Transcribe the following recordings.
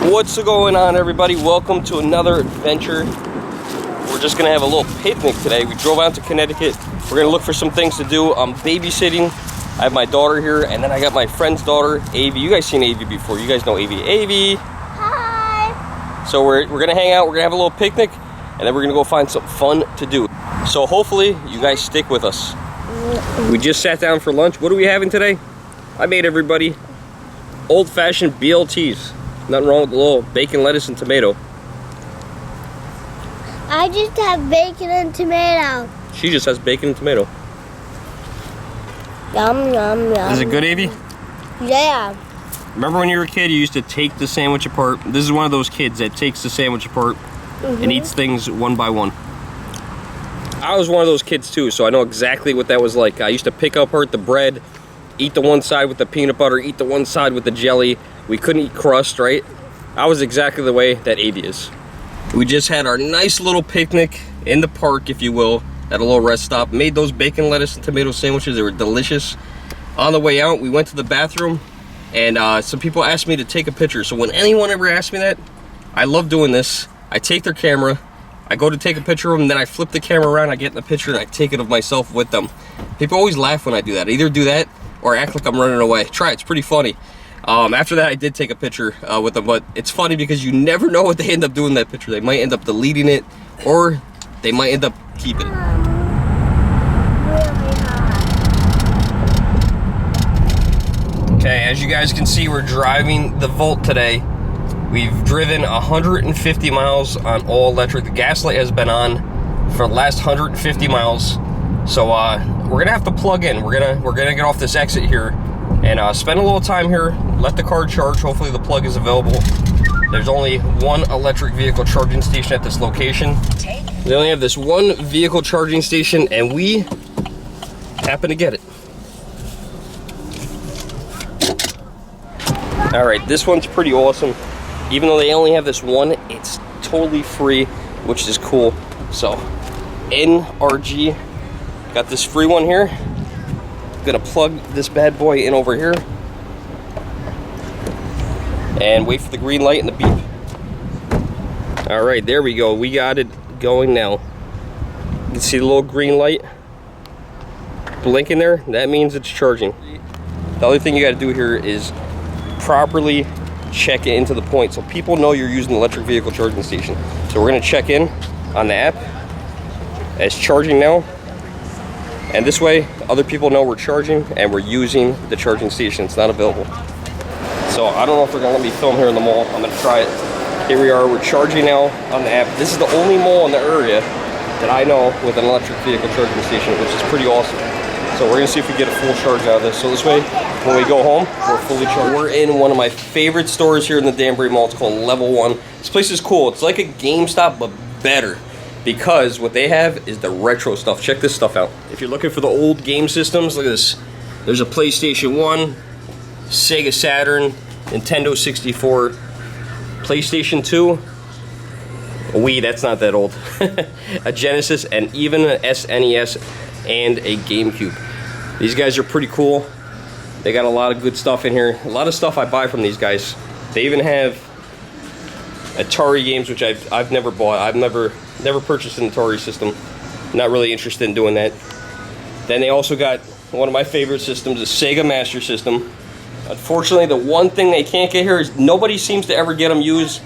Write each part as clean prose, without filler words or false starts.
What's going on, everybody? Welcome to another adventure. We're just gonna have a little picnic today. We drove out to Connecticut. We're gonna look for some things to do. I'm babysitting. I have my daughter here, and then I got my friend's daughter, Avi. You guys seen Avi before. You guys know Avi. Avi! Hi! So we're gonna hang out, we're gonna have a little picnic, and then we're gonna go find some fun to do. So hopefully you guys stick with us. We just sat down for lunch. What are we having today? I made everybody old-fashioned BLTs. Nothing wrong with a little bacon, lettuce, and tomato. I just have bacon and tomato. She just has bacon and tomato. Yum, yum, yum. Is it good, Avi? Yeah. Remember when you were a kid, you used to take the sandwich apart? This is one of those kids that takes the sandwich apart and eats things one by one. I was one of those kids too, so I know exactly what that was like. I used to pick apart the bread, eat the one side with the peanut butter, eat the one side with the jelly. We couldn't eat crust, right? I was exactly the way that Avi is. We just had our nice little picnic in the park, if you will, at a little rest stop. Made those bacon, lettuce, and tomato sandwiches. They were delicious. On the way out, we went to the bathroom, and some people asked me to take a picture. So when anyone ever asks me that, I love doing this. I take their camera, I go to take a picture of them, then I flip the camera around, I get in the picture, and I take it of myself with them. People always laugh when I do that. I either do that or act like I'm running away. Try it, it's pretty funny. After that, I did take a picture with them, but it's funny because you never know what they end up doing in that picture. They might end up deleting it, or they might end up keeping it. Okay, as you guys can see, we're driving the Volt today. We've driven 150 miles on all electric. The gas light has been on for the last 150 miles. So we're gonna have to plug in. We're gonna get off this exit here and spend a little time here, let the car charge. Hopefully the plug is available. There's only one electric vehicle charging station at this location. They only have this one vehicle charging station, and we happen to get it. All right, this one's pretty awesome. Even though they only have this one, it's totally free, which is cool. So, NRG, got this free one here. Gonna plug this bad boy in over here and wait for the green light and the beep. All right, there we go. We got it going now. You can see the little green light blinking there. That means it's charging. The other thing you got to do here is properly check it into the point so people know you're using an electric vehicle charging station. So we're gonna check in on the app as charging now. And this way, other people know we're charging and we're using the charging station. It's not available. So I don't know if they're gonna let me film here in the mall. I'm gonna try it. Here we are, we're charging now on the app. This is the only mall in the area that I know with an electric vehicle charging station, which is pretty awesome. So we're gonna see if we get a full charge out of this. So this way, when we go home, we're fully charged. We're in one of my favorite stores here in the Danbury Mall. It's called Level 1. This place is cool. It's like a GameStop, but better. Because what they have is the retro stuff. Check this stuff out. If you're looking for the old game systems, look at this. There's a PlayStation 1, Sega Saturn, Nintendo 64, PlayStation 2, a Wii, that's not that old, a Genesis, and even an SNES and a GameCube. These guys are pretty cool. They got a lot of good stuff in here. A lot of stuff I buy from these guys. They even have Atari games, which I've never bought. I've never purchased an Atari system. Not really interested in doing that. Then they also got one of my favorite systems, the Sega Master System. Unfortunately, the one thing they can't get here is nobody seems to ever get them used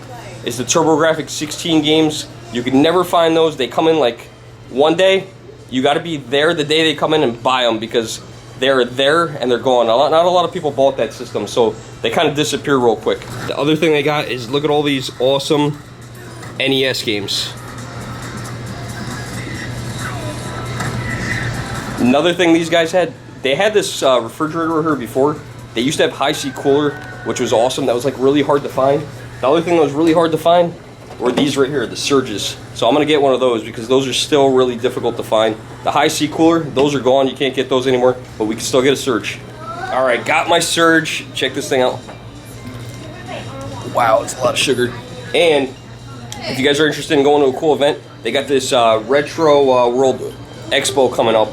is the TurboGrafx 16 games. You can never find those. They come in like one day. You got to be there the day they come in and buy them because they're there and they're gone. Not a lot of people bought that system, so they kind of disappear real quick. The other thing they got is look at all these awesome NES games. Another thing these guys had, they had this refrigerator here before. They used to have high C cooler, which was awesome. That was like really hard to find. The other thing that was really hard to find were these right here, the Surges. So I'm gonna get one of those because those are still really difficult to find. The high C cooler, those are gone. You can't get those anymore, but we can still get a Surge. All right, got my Surge. Check this thing out. Wow, it's a lot of sugar. And if you guys are interested in going to a cool event, they got this Retro World Expo coming up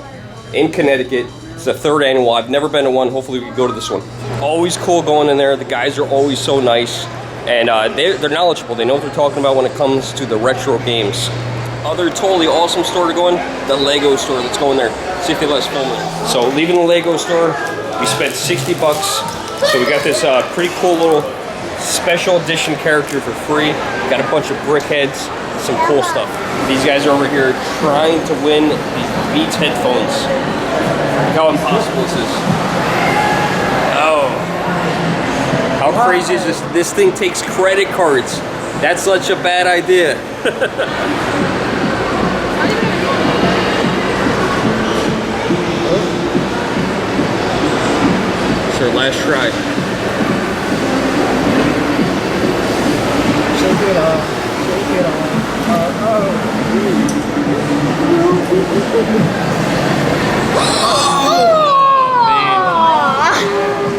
in Connecticut. It's the 3rd annual. I've never been to one. Hopefully we can go to this one. Always cool going in there. The guys are always so nice. And they're knowledgeable. They know what they're talking about when it comes to the retro games. Other totally awesome store to go in, the Lego store. Let's go in there, see if they let us film it. So leaving the Lego store, we spent 60 bucks. So we got this pretty cool little special edition character for free. Got a bunch of brick heads, some cool stuff. These guys are over here trying to win these Beats headphones. Look how impossible this is. Oh. How crazy is this? This thing takes credit cards. That's such a bad idea. It's our last try. Shake it off. Shake it off.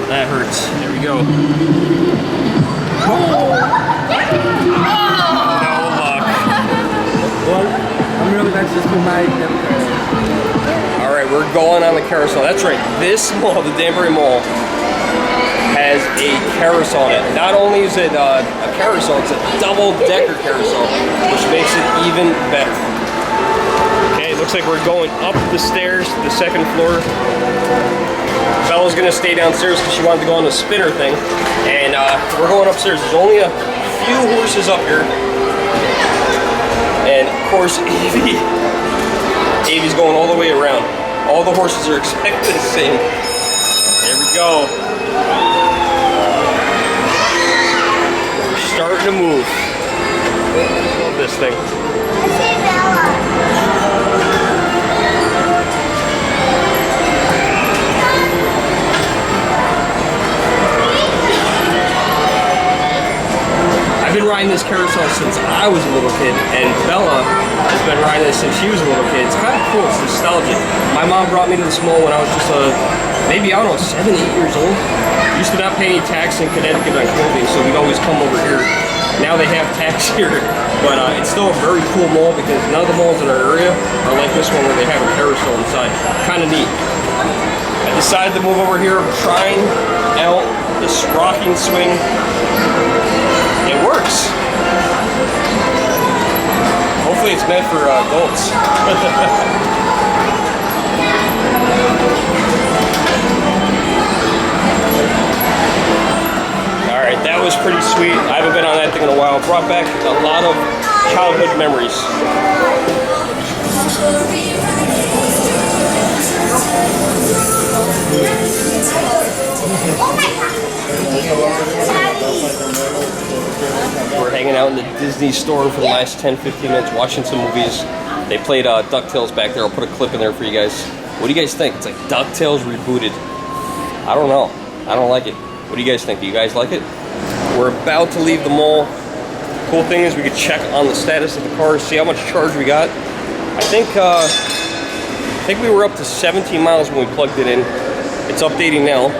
That hurts. There we go. No luck. Well, I'm really glad just put my debit card. All right, we're going on the carousel. That's right. This mall, the Danbury Mall, has a carousel on it. Not only is it a carousel, it's a double-decker carousel, which makes it even better. Okay, it looks like we're going up the stairs to the second floor. Bella's gonna stay downstairs because she wanted to go on the spinner thing, and we're going upstairs. There's only a few horses up here, and of course Avi's going all the way around. All the horses are exactly the same. There we go. We're starting to move. Love this thing. I see Bella. I've been riding this carousel since I was a little kid, and Bella has been riding this since she was a little kid. It's kind of cool, it's nostalgic. My mom brought me to this mall when I was just maybe, I don't know, 7, 8 years old. Used to not pay any tax in Connecticut on clothing, so we'd always come over here. Now they have tax here, but it's still a very cool mall because none of the malls in our area are like this one where they have a carousel inside. Kind of neat. I decided to move over here, trying out this rocking swing. It works. Hopefully it's meant for adults. Alright, that was pretty sweet. I haven't been on that thing in a while. It brought back a lot of childhood memories. We're hanging out in the Disney store for the last 10-15 minutes watching some movies. They played DuckTales back there. I'll put a clip in there for you guys. What do you guys think? It's like DuckTales rebooted. I don't know. I don't like it. What do you guys think? Do you guys like it? We're about to leave the mall. Cool thing is we could check on the status of the car, see how much charge we got. I think we were up to 17 miles when we plugged it in. It's updating now.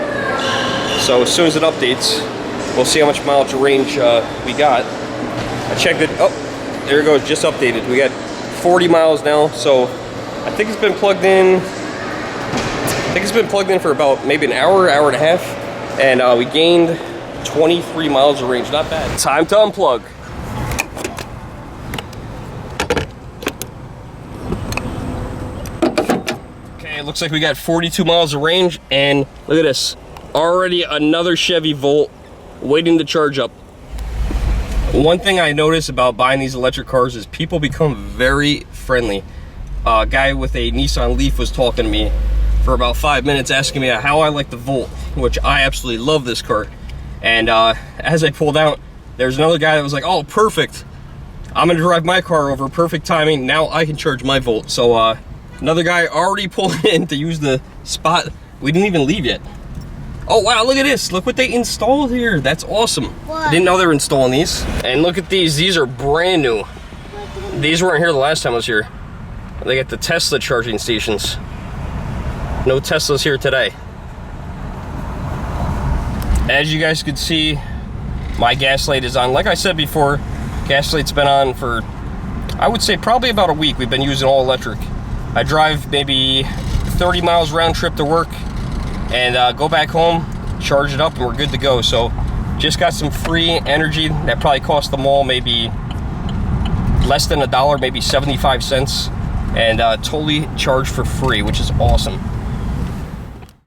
So as soon as it updates, we'll see how much mileage range we got. I checked it. Oh, there it goes. Just updated. We got 40 miles now. So I think it's been plugged in. I think it's been plugged in for about maybe an hour, hour and a half, and we gained 23 miles of range. Not bad. Time to unplug. Okay, it looks like we got 42 miles of range, and look at this. Already another Chevy Volt waiting to charge up. One thing I notice about buying these electric cars is people become very friendly. A guy with a Nissan Leaf was talking to me for about 5 minutes asking me how I like the Volt, which I absolutely love this car. And as I pulled out, there's another guy that was like, oh, perfect. I'm gonna drive my car over, perfect timing. Now I can charge my Volt. So another guy already pulled in to use the spot. We didn't even leave yet. Oh wow, look at this. Look what they installed here. That's awesome. What? I didn't know they were installing these. And look at these. These are brand new. These weren't here the last time I was here. They got the Tesla charging stations. No Teslas here today. As you guys can see, my gas light is on. Like I said before, gas light's been on for, I would say, probably about a week. We've been using all electric. I drive maybe 30 miles round trip to work and go back home, charge it up, and we're good to go. So Just got some free energy that probably cost them all maybe less than $1, maybe 75 cents, and totally charged for free, which is awesome.